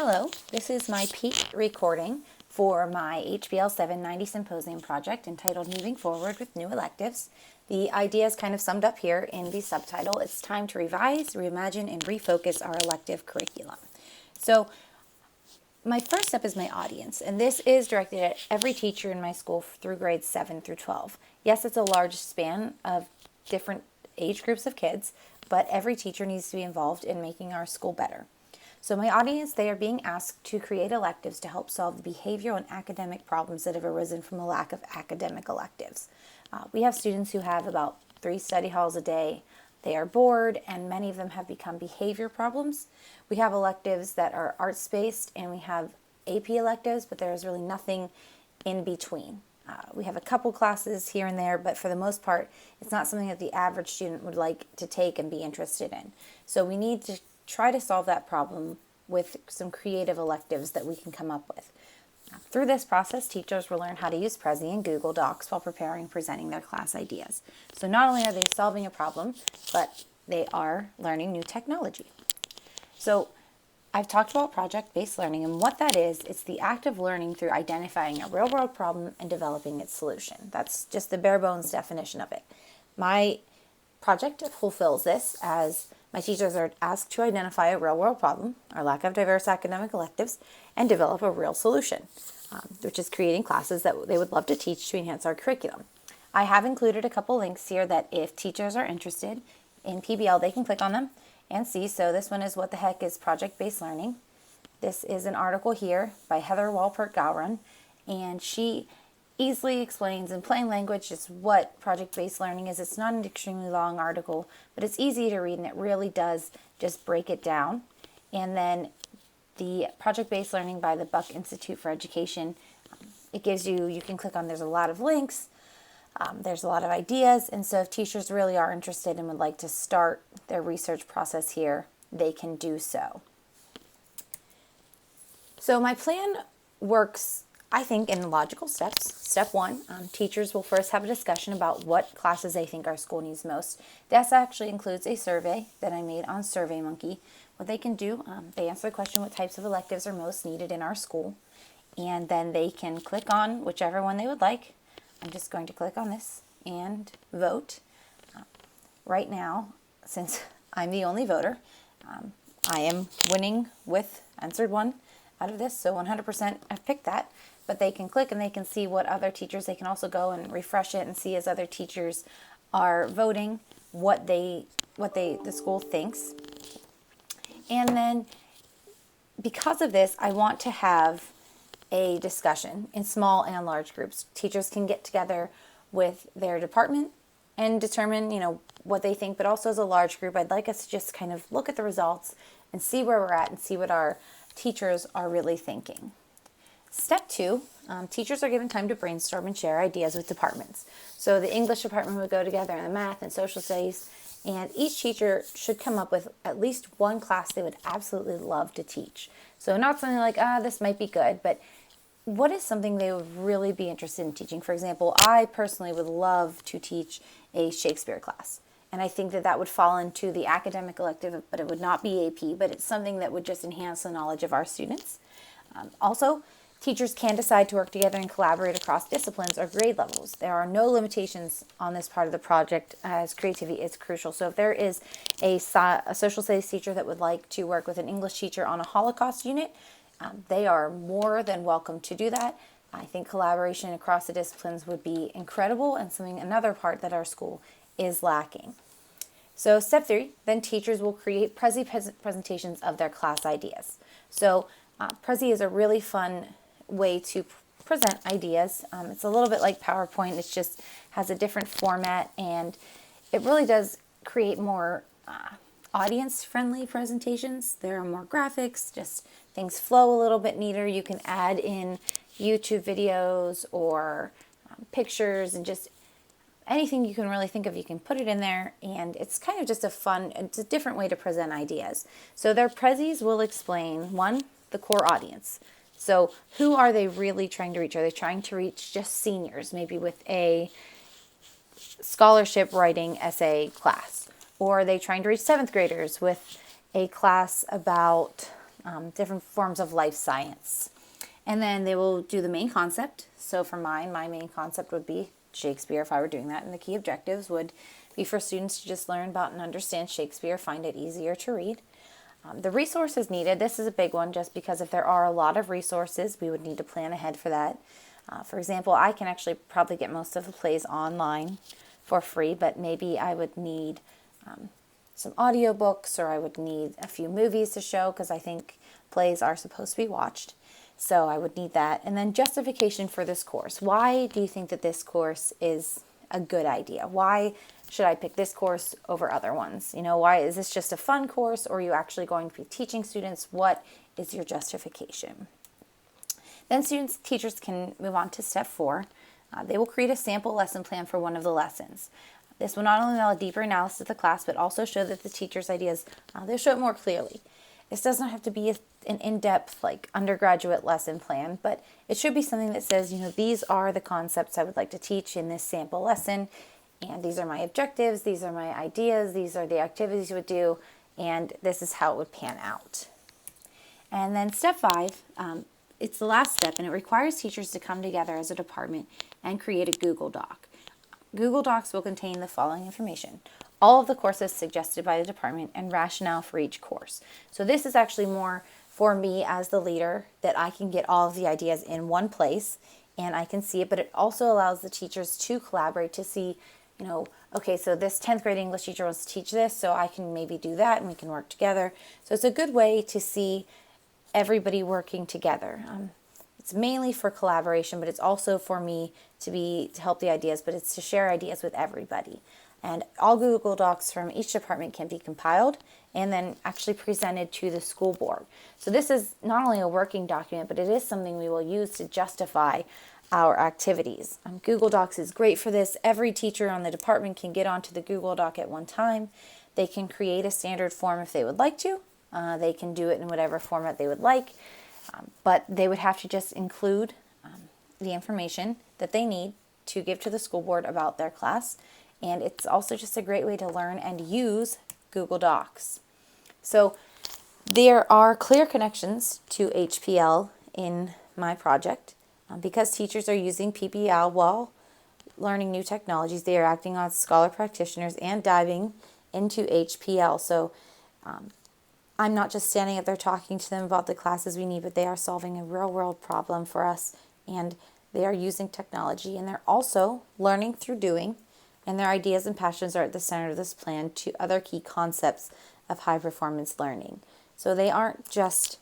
Hello, this is my peak recording for my HPL 790 Symposium project entitled Moving Forward with New Electives. The idea is kind of summed up here in the subtitle. It's time to revise, reimagine, and refocus our elective curriculum. So my first step is my audience, and this is directed at every teacher in my school through grades 7 through 12. Yes, it's a large span of different age groups of kids, but every teacher needs to be involved in making our school better. So my audience, they are being asked to create electives to help solve the behavioral and academic problems that have arisen from a lack of academic electives. We have students who have about 3 study halls a day. They are bored, and many of them have become behavior problems. We have electives that are arts-based, and we have AP electives, but there is really nothing in between. We have a couple classes here and there, but for the most part, it's not something that the average student would like to take and be interested in. So we need to try to solve that problem with some creative electives that we can come up with. Through this process, teachers will learn how to use Prezi and Google Docs while preparing and presenting their class ideas. So not only are they solving a problem, but they are learning new technology. So I've talked about project-based learning, and what that is, it's the act of learning through identifying a real-world problem and developing its solution. That's just the bare bones definition of it. My project fulfills this, as my teachers are asked to identify a real-world problem, our lack of diverse academic electives, and develop a real solution, which is creating classes that they would love to teach to enhance our curriculum. I have included a couple links here that if teachers are interested in PBL, they can click on them and see. So this one is What the Heck is Project-Based Learning? This is an article here by Heather Walpert-Gowron, and she easily explains in plain language just what project-based learning is. It's not an extremely long article, but it's easy to read, and it really does just break it down. And then the project-based learning by the Buck Institute for Education, it gives you can click on, there's a lot of links, there's a lot of ideas, and so if teachers really are interested and would like to start their research process here, they can do so. So my plan works, I think, in logical steps. Step 1, teachers will first have a discussion about what classes they think our school needs most. This actually includes a survey that I made on SurveyMonkey. What they can do, they answer the question, what types of electives are most needed in our school, and then they can click on whichever one they would like. I'm just going to click on this and vote. Right now, since I'm the only voter, I am winning with answered 1 out of this, so 100% I've picked that. But they can click and they can see what other teachers, they can also go and refresh it and see as other teachers are voting what the school thinks. And then because of this, I want to have a discussion in small and large groups. Teachers can get together with their department and determine, what they think, but also as a large group, I'd like us to just kind of look at the results and see where we're at and see what our teachers are really thinking. Step 2, teachers are given time to brainstorm and share ideas with departments. So the English department would go together, and the math and social studies, and each teacher should come up with at least one class they would absolutely love to teach. So not something like, this might be good, but what is something they would really be interested in teaching? For example, I personally would love to teach a Shakespeare class. And I think that would fall into the academic elective, but it would not be AP, but it's something that would just enhance the knowledge of our students. Also, teachers can decide to work together and collaborate across disciplines or grade levels. There are no limitations on this part of the project, as creativity is crucial. So if there is a social studies teacher that would like to work with an English teacher on a Holocaust unit, they are more than welcome to do that. I think collaboration across the disciplines would be incredible, and another part that our school is lacking. So step 3, then teachers will create Prezi presentations of their class ideas. So Prezi is a really fun way to present ideas. It's a little bit like PowerPoint. It just has a different format, and it really does create more audience-friendly presentations. There are more graphics, just things flow a little bit neater. You can add in YouTube videos or pictures and just anything you can really think of, you can put it in there, and it's kind of just it's a different way to present ideas. So their Prezis will explain, 1, the core audience. So who are they really trying to reach? Are they trying to reach just seniors, maybe with a scholarship writing essay class? Or are they trying to reach 7th graders with a class about different forms of life science. And then they will do the main concept. So for mine, my main concept would be Shakespeare if I were doing that. And the key objectives would be for students to just learn about and understand Shakespeare, find it easier to read. The resources needed, this is a big one just because if there are a lot of resources, we would need to plan ahead for that. For example, I can actually probably get most of the plays online for free, but maybe I would need some audiobooks, or I would need a few movies to show because I think plays are supposed to be watched. So I would need that. And then justification for this course. Why do you think that this course is a good idea? Why should I pick this course over other ones? Why is this just a fun course, or are you actually going to be teaching students? What is your justification? Then teachers can move on to step 4. They will create a sample lesson plan for one of the lessons. This will not only allow a deeper analysis of the class, but also show that the teacher's ideas, they'll show it more clearly. This does not have to be an in-depth, undergraduate lesson plan, but it should be something that says, these are the concepts I would like to teach in this sample lesson, and these are my objectives, these are my ideas, these are the activities you would do, and this is how it would pan out. And then step 5, it's the last step, and it requires teachers to come together as a department and create a Google Doc. Google Docs will contain the following information: all of the courses suggested by the department and rationale for each course. So this is actually more for me as the leader, that I can get all of the ideas in one place and I can see it, but it also allows the teachers to collaborate to see, okay, so this 10th grade English teacher wants to teach this, so I can maybe do that and we can work together. So it's a good way to see everybody working together. It's mainly for collaboration, but it's also for me to help the ideas, but it's to share ideas with everybody. And all Google Docs from each department can be compiled and then actually presented to the school board. So this is not only a working document, but it is something we will use to justify our activities. Google Docs is great for this. Every teacher on the department can get onto the Google Doc at one time. They can create a standard form if they would like to. They can do it in whatever format they would like, but they would have to just include the information that they need to give to the school board about their class. And it's also just a great way to learn and use Google Docs. So there are clear connections to HPL in my project. Because teachers are using PPL while learning new technologies, they are acting as scholar practitioners and diving into HPL. So I'm not just standing up there talking to them about the classes we need, but they are solving a real world problem for us, and they are using technology, and they're also learning through doing, and their ideas and passions are at the center of this plan to other key concepts of high performance learning. So they aren't just,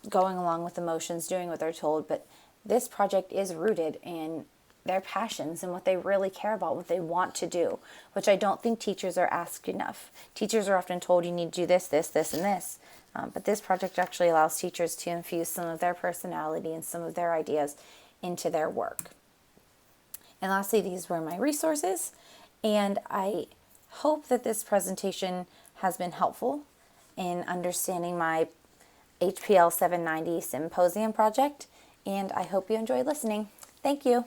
going along with the motions, doing what they're told, but this project is rooted in their passions and what they really care about, what they want to do, which I don't think teachers are asked enough. Teachers are often told you need to do this, this, this, and this. But this project actually allows teachers to infuse some of their personality and some of their ideas into their work. And lastly, these were my resources. And I hope that this presentation has been helpful in understanding my HPL 790 Symposium project. And I hope you enjoyed listening. Thank you.